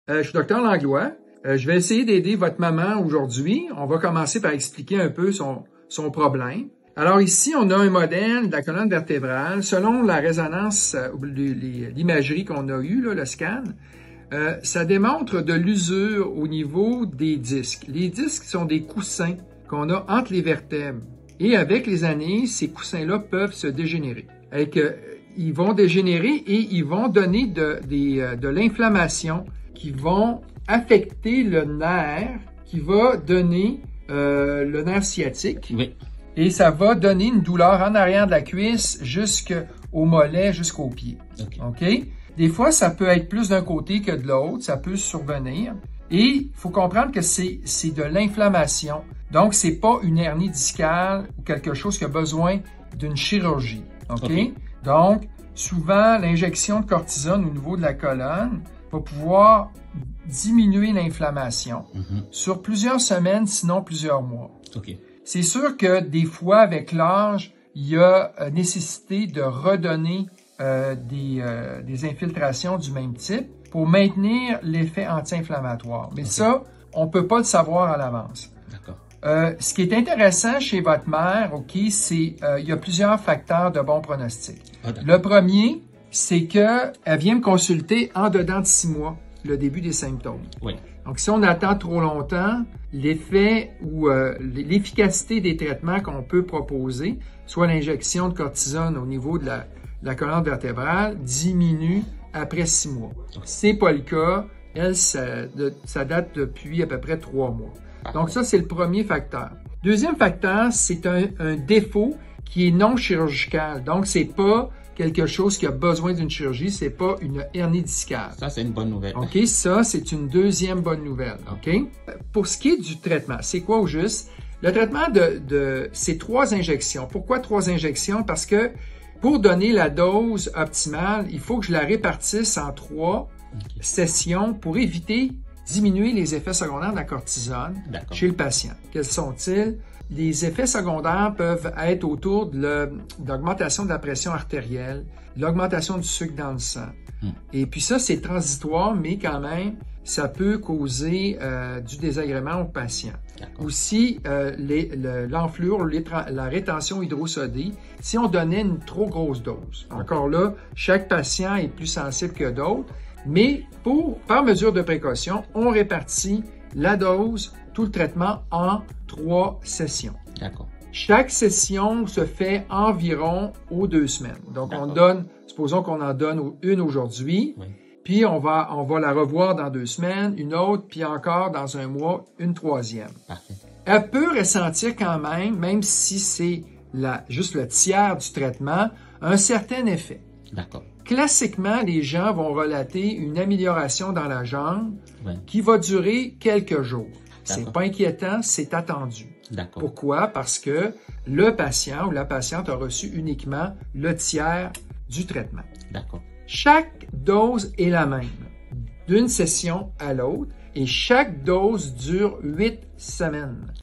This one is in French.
Je suis Dr Langlois. Je vais essayer d'aider votre maman aujourd'hui. On va commencer par expliquer un peu son problème. Alors ici, on a un modèle de la colonne vertébrale. Selon la résonance, l'imagerie qu'on a eue, le scan, ça démontre de l'usure au niveau des disques. Les disques sont des coussins qu'on a entre les vertèbres. Et avec les années, ces coussins-là peuvent se dégénérer. Ils vont dégénérer et ils vont donner de l'inflammation qui vont affecter le nerf qui va donner le nerf sciatique. Oui. Et ça va donner une douleur en arrière de la cuisse jusqu'au mollet, jusqu'au pied. OK? Des fois, ça peut être plus d'un côté que de l'autre. Ça peut survenir. Et il faut comprendre que c'est de l'inflammation. Donc, c'est pas une hernie discale ou quelque chose qui a besoin d'une chirurgie. OK? Donc, souvent, l'injection de cortisone au niveau de la colonne va pouvoir diminuer l'inflammation sur plusieurs semaines, sinon plusieurs mois. C'est sûr que des fois, avec l'âge, il y a nécessité de redonner des infiltrations du même type pour maintenir l'effet anti-inflammatoire. Mais ça, on peut pas le savoir à l'avance. Ce qui est intéressant chez votre mère, c'est il y a plusieurs facteurs de bon pronostic. Le premier, c'est qu'elle vient me consulter en dedans de 6 mois, le début des symptômes. Donc, si on attend trop longtemps, l'effet ou l'efficacité des traitements qu'on peut proposer, soit l'injection de cortisone au niveau de la colonne vertébrale, diminue après 6 mois. C'est pas le cas. Elle, ça date depuis à peu près 3 mois. Donc, ça, c'est le premier facteur. Deuxième facteur, c'est un défaut qui est non chirurgical. Donc, c'est pas quelque chose qui a besoin d'une chirurgie, c'est pas une hernie discale. Ça, c'est une bonne nouvelle. OK, ça, c'est une deuxième bonne nouvelle. OK? Pour ce qui est du traitement, c'est quoi au juste? Le traitement c'est 3 injections. Pourquoi 3 injections? Parce que pour donner la dose optimale, il faut que je la répartisse en 3 sessions pour éviter diminuer les effets secondaires de la cortisone chez le patient. Quels sont-ils? Les effets secondaires peuvent être autour de l'augmentation de la pression artérielle, l'augmentation du sucre dans le sang. Et puis ça, c'est transitoire, mais quand même, ça peut causer du désagrément au patient. Aussi, l'enflure, la rétention hydrosodée, si on donnait une trop grosse dose. Encore là, chaque patient est plus sensible que d'autres, mais par mesure de précaution, on répartit la dose, tout le traitement en 3 sessions. Chaque session se fait environ aux 2 semaines. Donc, supposons qu'on en donne une aujourd'hui, puis on va la revoir dans 2 semaines, une autre, puis encore dans 1 mois, une 3e. Elle peut ressentir quand même si c'est juste le tiers du traitement, un certain effet. Classiquement, les gens vont relater une amélioration dans la jambe qui va durer quelques jours. C'est pas inquiétant, c'est attendu. Pourquoi? Parce que le patient ou la patiente a reçu uniquement le tiers du traitement. Chaque dose est la même, d'une session à l'autre, et chaque dose dure 8 semaines.